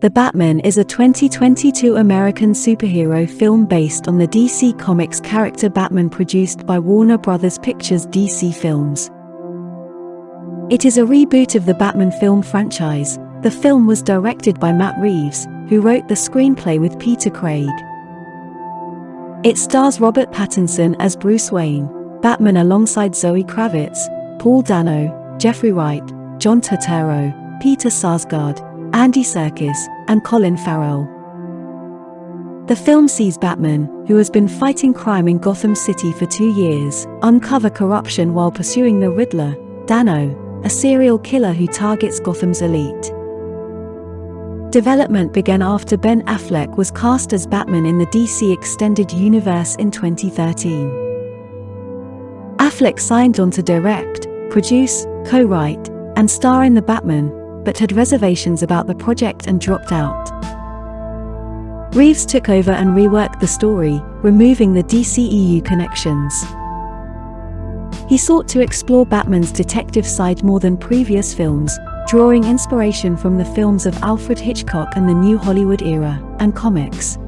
The Batman is a 2022 American superhero film based on the DC Comics character Batman produced by Warner Bros. Pictures DC Films. It is a reboot of the Batman film franchise. The film was directed by Matt Reeves, who wrote the screenplay with Peter Craig. It stars Robert Pattinson as Bruce Wayne, Batman alongside Zoë Kravitz, Paul Dano, Jeffrey Wright, John Turturro, Peter Sarsgaard, Andy Serkis, and Colin Farrell. The film sees Batman, who has been fighting crime in Gotham City for 2 years, uncover corruption while pursuing the Riddler, Dano, a serial killer who targets Gotham's elite. Development began after Ben Affleck was cast as Batman in the DC Extended Universe in 2013. Affleck signed on to direct, produce, co-write, and star in The Batman, but had reservations about the project and dropped out. Reeves took over and reworked the story, removing the DCEU connections. He sought to explore Batman's detective side more than previous films, drawing inspiration from the films of Alfred Hitchcock and the New Hollywood era, and comics.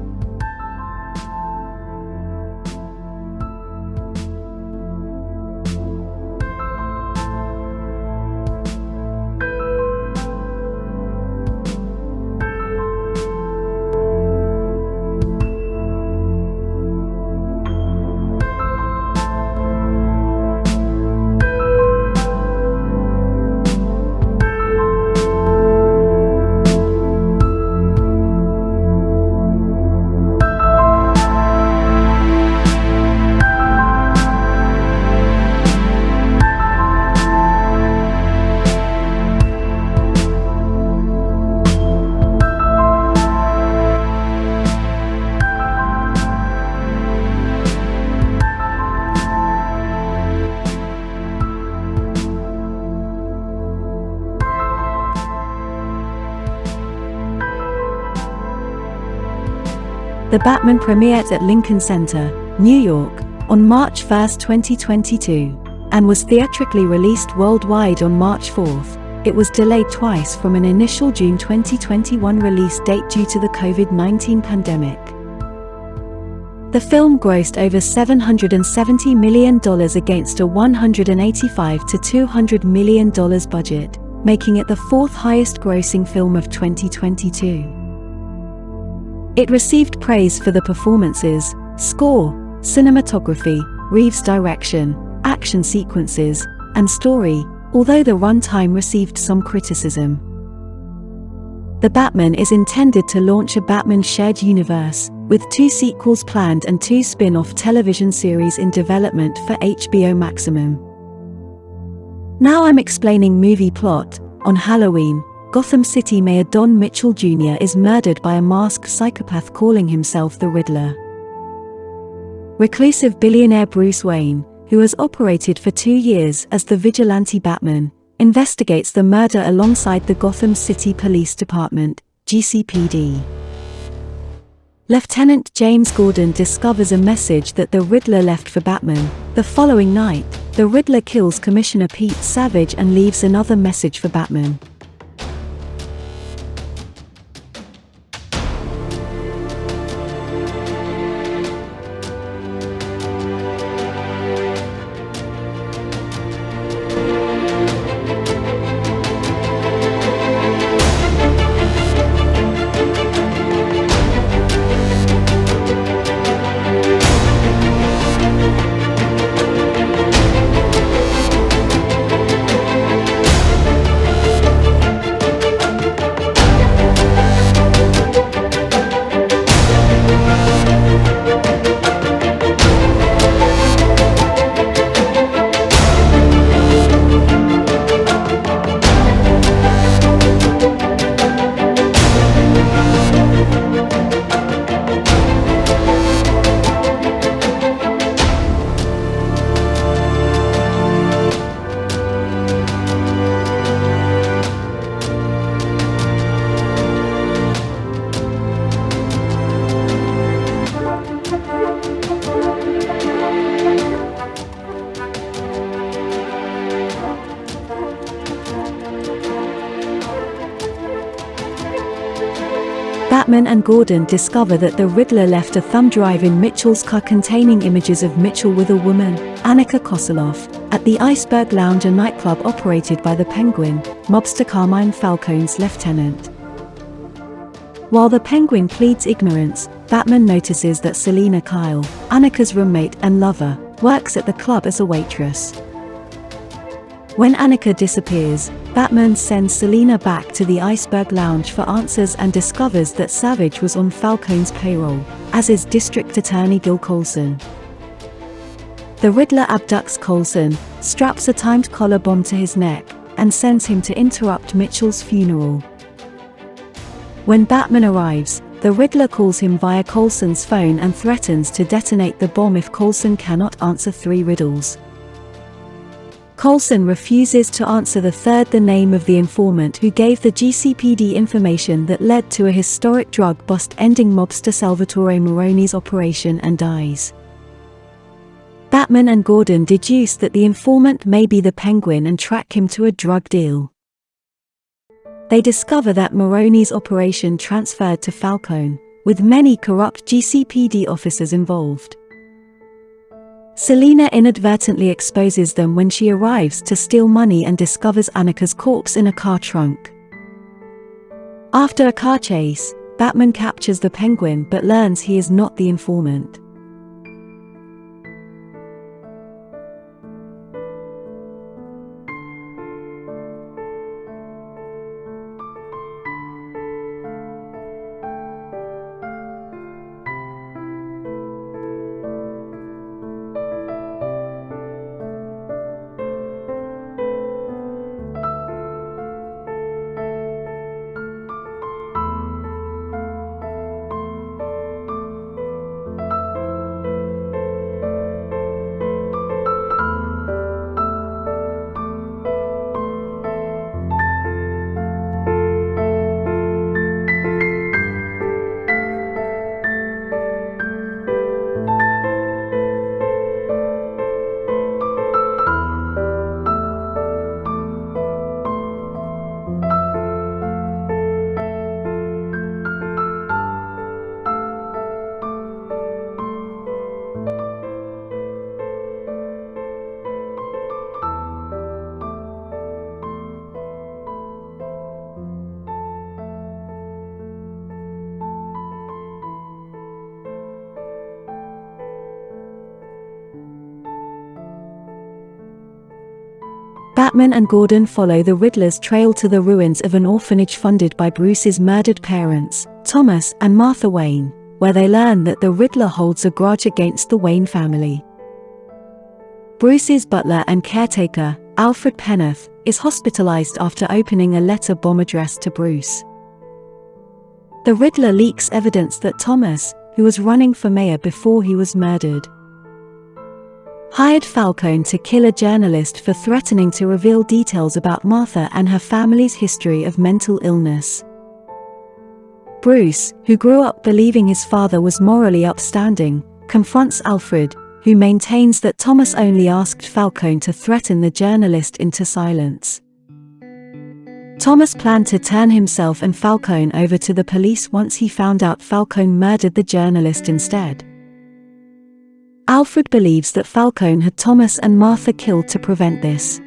The Batman premiered at Lincoln Center, New York, on March 1, 2022, and was theatrically released worldwide on March 4. It was delayed twice from an initial June 2021 release date due to the COVID-19 pandemic. The film grossed over $770 million against a $185 to $200 million budget, making it the fourth highest grossing film of 2022. It received praise for the performances, score, cinematography, Reeves' direction, action sequences, and story, although the runtime received some criticism. The Batman is intended to launch a Batman shared universe, with 2 sequels planned and 2 spin-off television series in development for HBO Maximum. Now I'm explaining movie plot. On Halloween, Gotham City Mayor Don Mitchell Jr. is murdered by a masked psychopath calling himself the Riddler. Reclusive billionaire Bruce Wayne, who has operated for 2 years as the vigilante Batman, investigates the murder alongside the Gotham City Police Department, GCPD. Lieutenant James Gordon discovers a message that the Riddler left for Batman. The following night, the Riddler kills Commissioner Pete Savage and leaves another message for Batman. Batman and Gordon discover that the Riddler left a thumb drive in Mitchell's car containing images of Mitchell with a woman, Annika Kosoloff, at the Iceberg Lounge, a nightclub operated by the Penguin, mobster Carmine Falcone's lieutenant. While the Penguin pleads ignorance, Batman notices that Selina Kyle, Annika's roommate and lover, works at the club as a waitress. When Annika disappears, Batman sends Selina back to the Iceberg Lounge for answers and discovers that Savage was on Falcone's payroll, as is District Attorney Gil Coulson. The Riddler abducts Coulson, straps a timed collar bomb to his neck, and sends him to interrupt Mitchell's funeral. When Batman arrives, the Riddler calls him via Coulson's phone and threatens to detonate the bomb if Coulson cannot answer 3 riddles. Coulson refuses to answer the third, the name of the informant who gave the GCPD information that led to a historic drug bust ending mobster Salvatore Moroni's operation, and dies. Batman and Gordon deduce that the informant may be the Penguin and track him to a drug deal. They discover that Moroni's operation transferred to Falcone, with many corrupt GCPD officers involved. Selina inadvertently exposes them when she arrives to steal money and discovers Annika's corpse in a car trunk. After a car chase, Batman captures the Penguin but learns he is not the informant. Batman and Gordon follow the Riddler's trail to the ruins of an orphanage funded by Bruce's murdered parents, Thomas and Martha Wayne, where they learn that the Riddler holds a grudge against the Wayne family. Bruce's butler and caretaker, Alfred Pennoth, is hospitalized after opening a letter bomb addressed to Bruce. The Riddler leaks evidence that Thomas, who was running for mayor before he was murdered, hired Falcone to kill a journalist for threatening to reveal details about Martha and her family's history of mental illness. Bruce, who grew up believing his father was morally upstanding, confronts Alfred, who maintains that Thomas only asked Falcone to threaten the journalist into silence. Thomas planned to turn himself and Falcone over to the police once he found out Falcone murdered the journalist instead. Alfred believes that Falcone had Thomas and Martha killed to prevent this.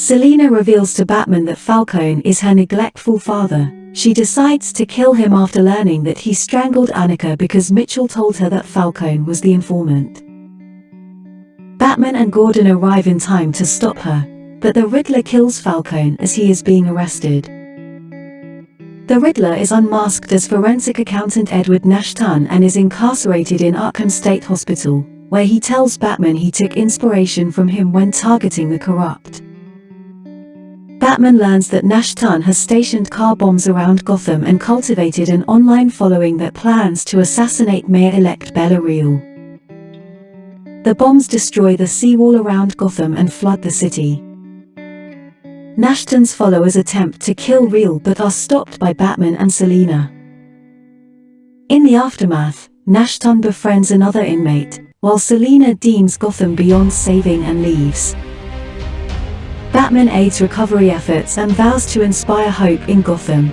Selina reveals to Batman that Falcone is her neglectful father. She decides to kill him after learning that he strangled Annika because Mitchell told her that Falcone was the informant. Batman and Gordon arrive in time to stop her, but the Riddler kills Falcone as he is being arrested. The Riddler is unmasked as forensic accountant Edward Nashton and is incarcerated in Arkham State Hospital, where he tells Batman he took inspiration from him when targeting the corrupt. Batman learns that Nashton has stationed car bombs around Gotham and cultivated an online following that plans to assassinate Mayor-elect Bella Real. The bombs destroy the seawall around Gotham and flood the city. Nashton's followers attempt to kill Real but are stopped by Batman and Selina. In the aftermath, Nashton befriends another inmate, while Selina deems Gotham beyond saving and leaves. Batman aids recovery efforts and vows to inspire hope in Gotham.